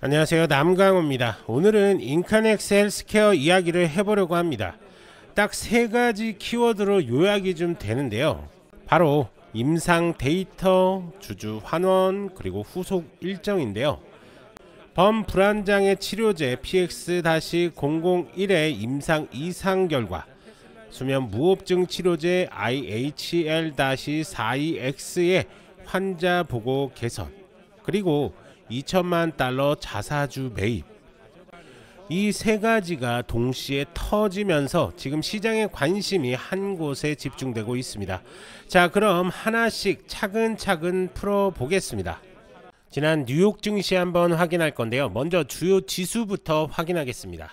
안녕하세요, 남강호입니다. 오늘은 인카넥스 헬스케어 이야기를 해보려고 합니다. 딱 세 가지 키워드로 요약이 좀 되는데요. 바로 임상 데이터, 주주 환원, 그리고 후속 일정인데요. 범불안장애 치료제 PX-001의 임상 이상 결과, 수면 무호흡증 치료제 IHL-42X의 환자 보고 개선, 그리고 2천만 달러 자사주 매입, 이 세 가지가 동시에 터지면서 지금 시장의 관심이 한 곳에 집중되고 있습니다. 자, 그럼 하나씩 차근차근 풀어보겠습니다. 지난 뉴욕 증시 한번 확인할 건데요. 먼저 주요 지수부터 확인하겠습니다.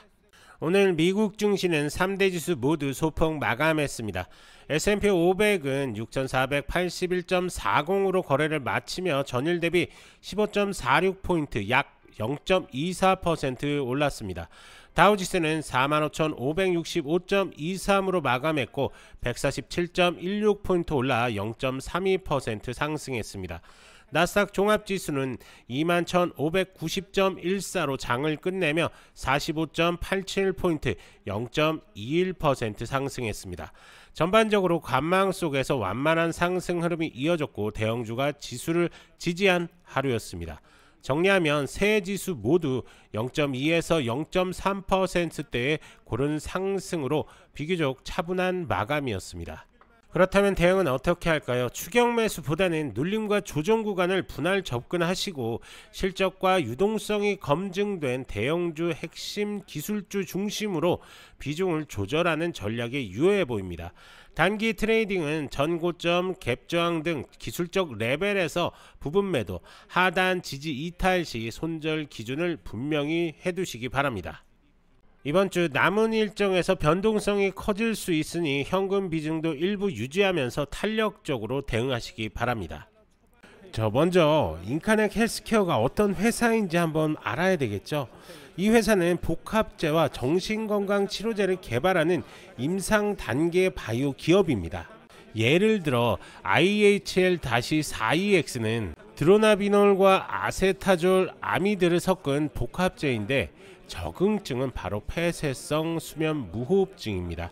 오늘 미국 증시는 3대 지수 모두 소폭 마감했습니다. S&P 500은 6481.40으로 거래를 마치며 전일 대비 15.46포인트 약 0.24% 올랐습니다. 다우지수는 45,565.23으로 마감했고 147.16포인트 올라 0.32% 상승했습니다. 나스닥 종합지수는 21,590.14로 장을 끝내며 45.87포인트 0.21% 상승했습니다. 전반적으로 관망 속에서 완만한 상승 흐름이 이어졌고 대형주가 지수를 지지한 하루였습니다. 정리하면 세 지수 모두 0.2에서 0.3%대의 고른 상승으로 비교적 차분한 마감이었습니다. 그렇다면 대응은 어떻게 할까요? 추격 매수보다는 눌림과 조정 구간을 분할 접근하시고 실적과 유동성이 검증된 대형주 핵심 기술주 중심으로 비중을 조절하는 전략이 유효해 보입니다. 단기 트레이딩은 전고점, 갭저항 등 기술적 레벨에서 부분 매도, 하단 지지 이탈 시 손절 기준을 분명히 해두시기 바랍니다. 이번 주 남은 일정에서 변동성이 커질 수 있으니 현금 비중도 일부 유지하면서 탄력적으로 대응하시기 바랍니다. 먼저 인카넥 헬스케어가 어떤 회사인지 한번 알아야 되겠죠. 이 회사는 복합제와 정신건강 치료제를 개발하는 임상 단계 바이오 기업입니다. 예를 들어 IHL-42X는 드로나비놀과 아세타졸 아미드를 섞은 복합제인데 적응증은 바로 폐쇄성 수면 무호흡증입니다.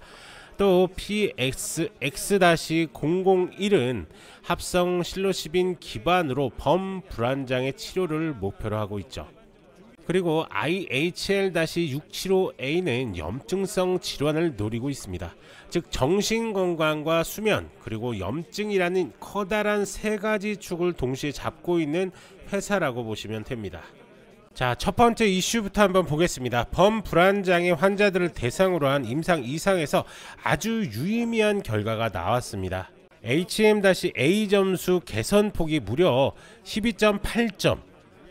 또 PX-001은 합성 실로시빈 기반으로 범불안장애 치료를 목표로 하고 있죠. 그리고 IHL-675A는 염증성 질환을 노리고 있습니다. 즉 정신건강과 수면 그리고 염증이라는 커다란 세 가지 축을 동시에 잡고 있는 회사라고 보시면 됩니다. 자, 첫 번째 이슈부터 한번 보겠습니다. 범불안장애 환자들을 대상으로 한 임상 이상에서 아주 유의미한 결과가 나왔습니다. HM-A 점수 개선폭이 무려 12.8점,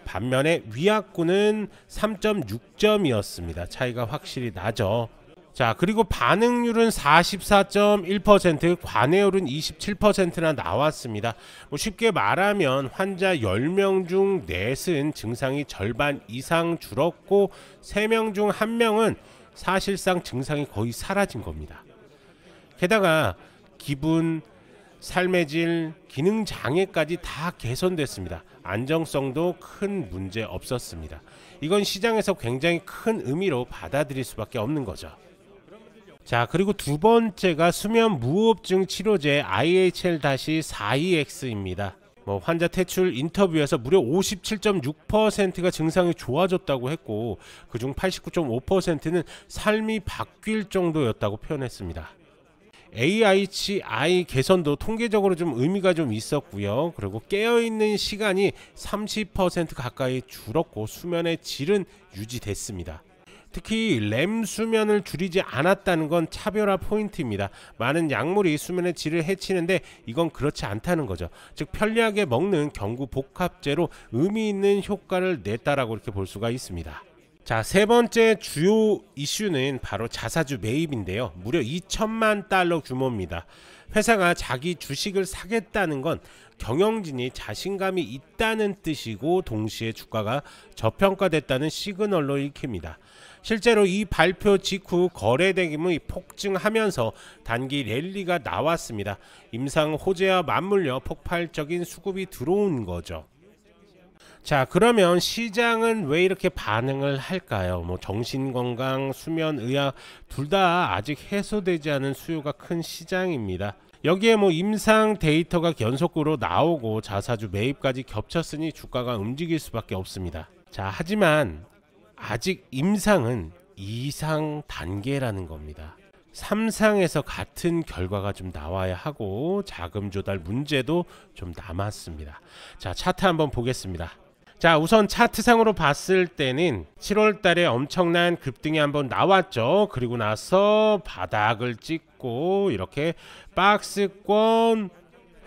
반면에 위약군은 3.6점이었습니다. 차이가 확실히 나죠. 자, 그리고 반응률은 44.1%, 관해율은 27%나 나왔습니다. 쉽게 말하면 환자 10명 중 넷은 증상이 절반 이상 줄었고 3명 중 1명은 사실상 증상이 거의 사라진 겁니다. 게다가 기분, 삶의 질, 기능 장애까지 다 개선됐습니다. 안정성도 큰 문제 없었습니다. 이건 시장에서 굉장히 큰 의미로 받아들일 수밖에 없는 거죠. 자, 그리고 두 번째가 수면 무호흡증 치료제 IHL-42X입니다. 환자 퇴출 인터뷰에서 무려 57.6%가 증상이 좋아졌다고 했고 그중 89.5%는 삶이 바뀔 정도였다고 표현했습니다. AHI 개선도 통계적으로 좀 의미가 좀 있었고요. 그리고 깨어있는 시간이 30% 가까이 줄었고 수면의 질은 유지됐습니다. 특히 렘 수면을 줄이지 않았다는 건 차별화 포인트입니다. 많은 약물이 수면의 질을 해치는데 이건 그렇지 않다는 거죠. 즉 편리하게 먹는 경구 복합제로 의미 있는 효과를 냈다라고 이렇게 볼 수가 있습니다. 자, 세 번째 주요 이슈는 바로 자사주 매입인데요. 무려 2천만 달러 규모입니다. 회사가 자기 주식을 사겠다는 건 경영진이 자신감이 있다는 뜻이고 동시에 주가가 저평가됐다는 시그널로 읽힙니다. 실제로 이 발표 직후 거래 대금이 폭증하면서 단기 랠리가 나왔습니다. 임상 호재와 맞물려 폭발적인 수급이 들어온 거죠. 자, 그러면 시장은 왜 이렇게 반응을 할까요? 뭐 정신건강, 수면의학 둘 다 아직 해소되지 않은 수요가 큰 시장입니다. 여기에 뭐 임상 데이터가 연속으로 나오고 자사주 매입까지 겹쳤으니 주가가 움직일 수밖에 없습니다. 자, 하지만 아직 임상은 2상 단계라는 겁니다. 3상에서 같은 결과가 좀 나와야 하고 자금 조달 문제도 좀 남았습니다. 자, 차트 한번 보겠습니다. 자, 우선 차트상으로 봤을 때는 7월 달에 엄청난 급등이 한번 나왔죠. 그리고 나서 바닥을 찍고 이렇게 박스권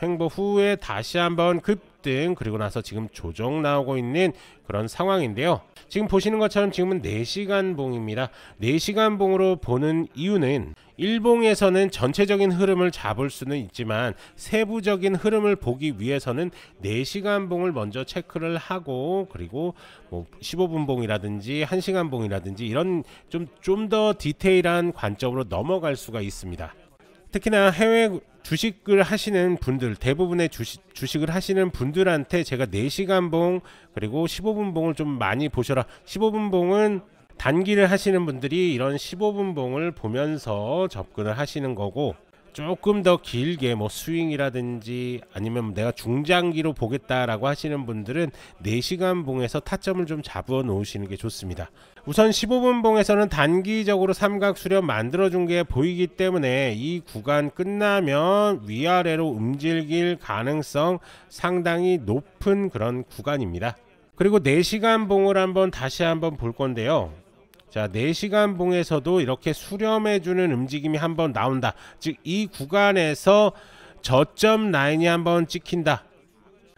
횡보 후에 다시 한번 급등, 그리고 나서 지금 조정 나오고 있는 그런 상황인데요. 지금 보시는 것처럼 지금은 4시간 봉입니다. 4시간 봉으로 보는 이유는 일봉에서는 전체적인 흐름을 잡을 수는 있지만 세부적인 흐름을 보기 위해서는 4시간 봉을 먼저 체크를 하고, 그리고 뭐 15분 봉이라든지 1시간 봉이라든지 이런 좀 더 디테일한 관점으로 넘어갈 수가 있습니다. 특히나 해외 주식을 하시는 분들, 대부분의 주식을 하시는 분들한테 제가 4시간 봉 그리고 15분 봉을 좀 많이 보셔라. 15분 봉은 단기를 하시는 분들이 이런 15분 봉을 보면서 접근을 하시는 거고, 조금 더 길게 뭐 스윙이라든지 아니면 내가 중장기로 보겠다라고 하시는 분들은 4시간 봉에서 타점을 좀 잡아 놓으시는 게 좋습니다. 우선 15분 봉에서는 단기적으로 삼각 수렴 만들어준 게 보이기 때문에 이 구간 끝나면 위아래로 움직일 가능성 상당히 높은 그런 구간입니다. 그리고 4시간 봉을 다시 한번 볼 건데요. 자, 4시간 봉에서도 이렇게 수렴해주는 움직임이 한번 나온다. 즉 이 구간에서 저점 라인이 한번 찍힌다.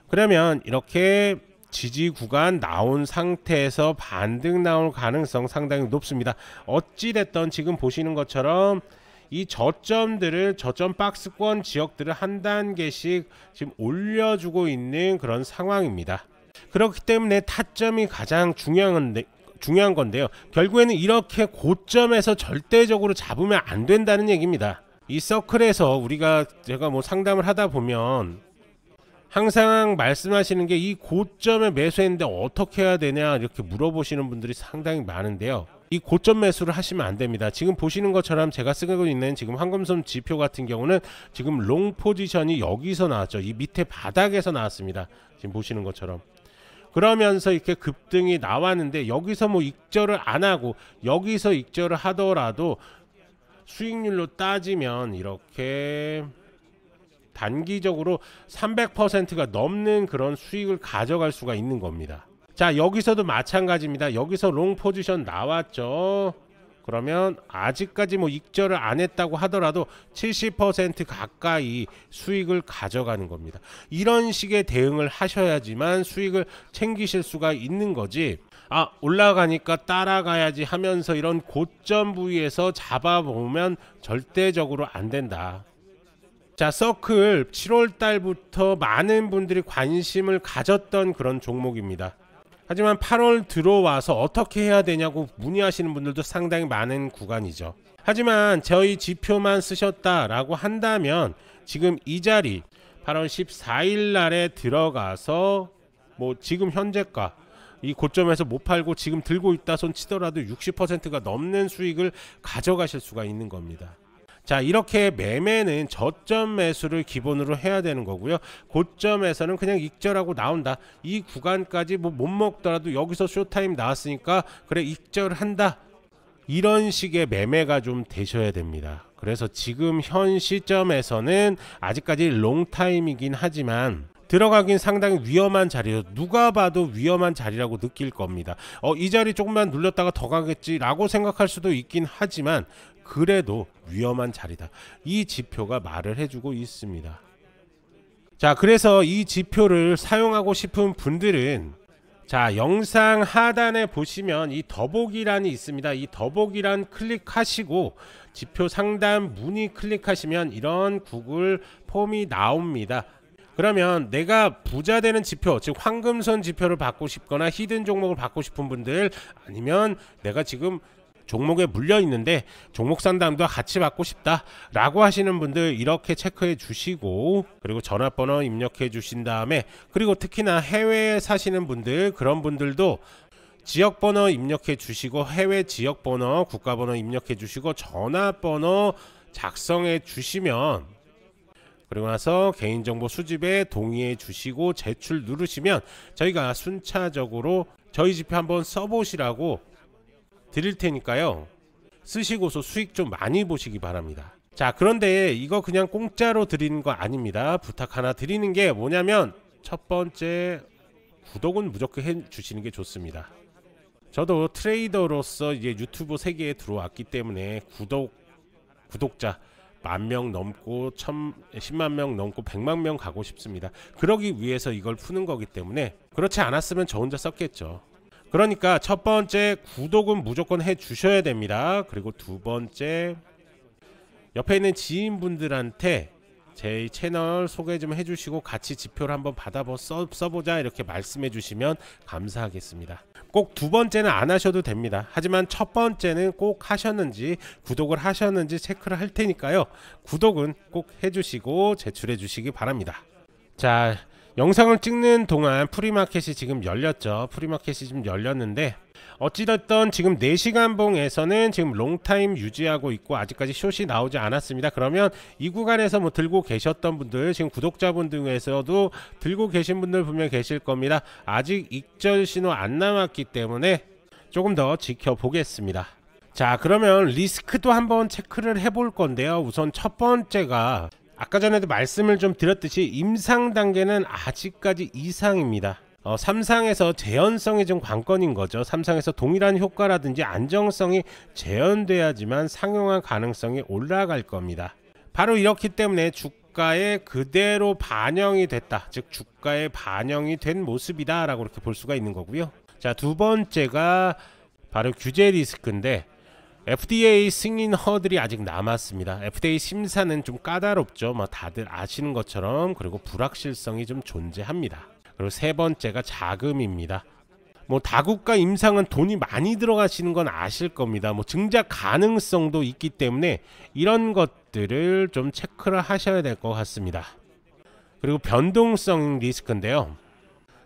그러면 이렇게 지지 구간 나온 상태에서 반등 나올 가능성 상당히 높습니다. 어찌됐든 지금 보시는 것처럼 이 저점들을, 저점 박스권 지역들을 한 단계씩 지금 올려주고 있는 그런 상황입니다. 그렇기 때문에 타점이 가장 중요한 건데요. 결국에는 이렇게 고점에서 절대적으로 잡으면 안 된다는 얘기입니다. 이 서클에서 제가 뭐 상담을 하다 보면 항상 말씀하시는 게 이 고점에 매수했는데 어떻게 해야 되냐 이렇게 물어보시는 분들이 상당히 많은데요. 이 고점 매수를 하시면 안 됩니다. 지금 보시는 것처럼 제가 쓰고 있는 지금 황금손 지표 같은 경우는 지금 롱 포지션이 여기서 나왔죠. 이 밑에 바닥에서 나왔습니다. 지금 보시는 것처럼. 그러면서 이렇게 급등이 나왔는데 여기서 뭐 익절을 안 하고 여기서 익절을 하더라도 수익률로 따지면 이렇게 단기적으로 300%가 넘는 그런 수익을 가져갈 수가 있는 겁니다. 자, 여기서도 마찬가지입니다. 여기서 롱 포지션 나왔죠. 그러면 아직까지 뭐 익절을 안 했다고 하더라도 70% 가까이 수익을 가져가는 겁니다. 이런 식의 대응을 하셔야지만 수익을 챙기실 수가 있는 거지, 올라가니까 따라가야지 하면서 이런 고점 부위에서 잡아보면 절대적으로 안 된다. 자, 서클 7월 달부터 많은 분들이 관심을 가졌던 그런 종목입니다. 하지만 8월 들어와서 어떻게 해야 되냐고 문의하시는 분들도 상당히 많은 구간이죠. 하지만 저희 지표만 쓰셨다라고 한다면 지금 이 자리 8월 14일 날에 들어가서 뭐 지금 현재가 이 고점에서 못 팔고 지금 들고 있다 손 치더라도 60%가 넘는 수익을 가져가실 수가 있는 겁니다. 자, 이렇게 매매는 저점 매수를 기본으로 해야 되는 거고요. 고점에서는 그냥 익절하고 나온다. 이 구간까지 뭐 못 먹더라도 여기서 쇼타임 나왔으니까 그래 익절한다. 이런 식의 매매가 좀 되셔야 됩니다. 그래서 지금 현 시점에서는 아직까지 롱타임이긴 하지만 들어가긴 상당히 위험한 자리로, 누가 봐도 위험한 자리라고 느낄 겁니다. 이 자리 조금만 눌렸다가 더 가겠지라고 생각할 수도 있긴 하지만 그래도 위험한 자리다. 이 지표가 말을 해주고 있습니다. 자, 그래서 이 지표를 사용하고 싶은 분들은 자, 영상 하단에 보시면 이 더보기란이 있습니다. 이 더보기란 클릭하시고 지표 상담 문의 클릭하시면 이런 구글 폼이 나옵니다. 그러면 내가 부자 되는 지표, 즉 황금손 지표를 받고 싶거나 히든 종목을 받고 싶은 분들, 아니면 내가 지금 종목에 물려 있는데 종목 상담도 같이 받고 싶다 라고 하시는 분들 이렇게 체크해 주시고, 그리고 전화번호 입력해 주신 다음에, 그리고 특히나 해외에 사시는 분들, 그런 분들도 지역번호 입력해 주시고, 해외 지역번호 국가번호 입력해 주시고 전화번호 작성해 주시면, 그리고 나서 개인정보 수집에 동의해 주시고 제출 누르시면 저희가 순차적으로 저희 지표 한번 써보시라고 드릴 테니까요, 쓰시고서 수익 좀 많이 보시기 바랍니다. 자, 그런데 이거 그냥 공짜로 드리는 거 아닙니다. 부탁 하나 드리는 게 뭐냐면, 첫 번째, 구독은 무조건 해 주시는 게 좋습니다. 저도 트레이더로서 이제 유튜브 세계에 들어왔기 때문에 구독자 10,000명 넘고 10만 명 넘고 100만 명 가고 싶습니다. 그러기 위해서 이걸 푸는 거기 때문에, 그렇지 않았으면 저 혼자 썼겠죠. 그러니까 첫 번째, 구독은 무조건 해 주셔야 됩니다. 그리고 두 번째, 옆에 있는 지인분들한테 제 채널 소개 좀 해주시고 같이 지표를 한번 받아 써보자 이렇게 말씀해 주시면 감사하겠습니다. 꼭 두 번째는 안 하셔도 됩니다. 하지만 첫 번째는 꼭 하셨는지, 구독을 하셨는지 체크를 할 테니까요, 구독은 꼭 해주시고 제출해 주시기 바랍니다. 자, 영상을 찍는 동안 프리마켓이 지금 열렸죠. 프리마켓이 지금 열렸는데, 어찌됐든 지금 4시간 봉에서는 지금 롱타임 유지하고 있고 아직까지 숏이 나오지 않았습니다. 그러면 이 구간에서 뭐 들고 계셨던 분들, 지금 구독자분들 중에서도 들고 계신 분들 분명히 계실 겁니다. 아직 익절 신호 안 남았기 때문에 조금 더 지켜보겠습니다. 자, 그러면 리스크도 한번 체크를 해볼 건데요. 우선 첫 번째가, 아까 전에도 말씀을 좀 드렸듯이 임상 단계는 아직까지 이상입니다. 3상에서 재현성이 좀 관건인 거죠. 3상에서 동일한 효과라든지 안정성이 재현돼야지만 상용화 가능성이 올라갈 겁니다. 바로 이렇기 때문에 주가에 그대로 반영이 됐다, 즉 주가에 반영이 된 모습이다 라고 이렇게 볼 수가 있는 거고요. 자, 두 번째가 바로 규제 리스크인데, FDA 승인 허들이 아직 남았습니다. FDA 심사는 좀 까다롭죠. 뭐 다들 아시는 것처럼. 그리고 불확실성이 좀 존재합니다. 그리고 세 번째가 자금입니다. 뭐 다국가 임상은 돈이 많이 들어가시는 건 아실 겁니다. 뭐 증자 가능성도 있기 때문에 이런 것들을 좀 체크를 하셔야 될 것 같습니다. 그리고 변동성 리스크인데요.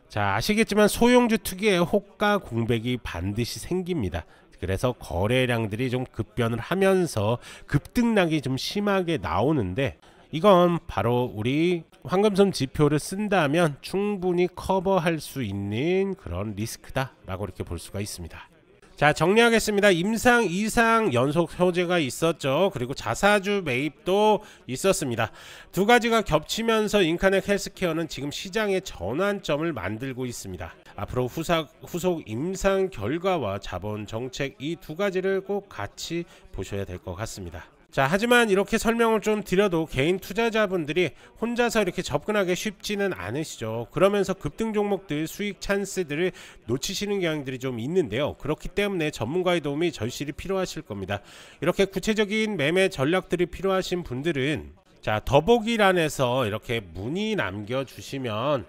자, 아시겠지만 소형주 특유의 호가 공백이 반드시 생깁니다. 그래서 거래량들이 좀 급변을 하면서 급등락이 좀 심하게 나오는데, 이건 바로 우리 황금선 지표를 쓴다면 충분히 커버할 수 있는 그런 리스크다 라고 이렇게 볼 수가 있습니다. 자, 정리하겠습니다. 임상 이상 연속 호재가 있었죠. 그리고 자사주 매입도 있었습니다. 두 가지가 겹치면서 인카넥 헬스케어는 지금 시장의 전환점을 만들고 있습니다. 앞으로 후속 임상 결과와 자본 정책, 이 두 가지를 꼭 같이 보셔야 될 것 같습니다. 자, 하지만 이렇게 설명을 좀 드려도 개인 투자자분들이 혼자서 이렇게 접근하기 쉽지는 않으시죠. 그러면서 급등 종목들, 수익 찬스들을 놓치시는 경향들이 좀 있는데요. 그렇기 때문에 전문가의 도움이 절실히 필요하실 겁니다. 이렇게 구체적인 매매 전략들이 필요하신 분들은, 자, 더보기란에서 이렇게 문의 남겨주시면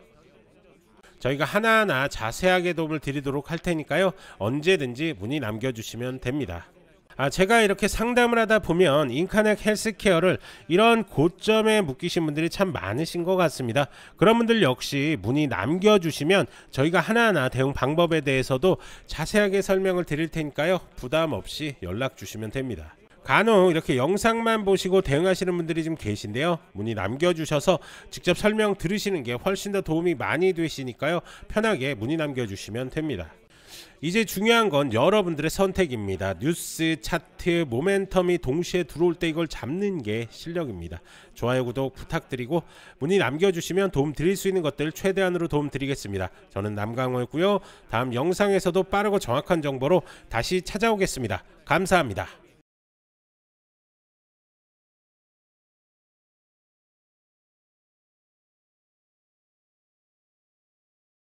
저희가 하나하나 자세하게 도움을 드리도록 할 테니까요, 언제든지 문의 남겨주시면 됩니다. 제가 이렇게 상담을 하다 보면 인카넥 헬스케어를 이런 고점에 묶이신 분들이 참 많으신 것 같습니다. 그런 분들 역시 문의 남겨주시면 저희가 하나하나 대응 방법에 대해서도 자세하게 설명을 드릴 테니까요, 부담 없이 연락 주시면 됩니다. 간혹 이렇게 영상만 보시고 대응하시는 분들이 좀 계신데요, 문의 남겨주셔서 직접 설명 들으시는 게 훨씬 더 도움이 많이 되시니까요, 편하게 문의 남겨주시면 됩니다. 이제 중요한 건 여러분들의 선택입니다. 뉴스, 차트, 모멘텀이 동시에 들어올 때 이걸 잡는 게 실력입니다. 좋아요, 구독 부탁드리고 문의 남겨주시면 도움 드릴 수 있는 것들 최대한으로 도움 드리겠습니다. 저는 남강호였고요. 다음 영상에서도 빠르고 정확한 정보로 다시 찾아오겠습니다. 감사합니다.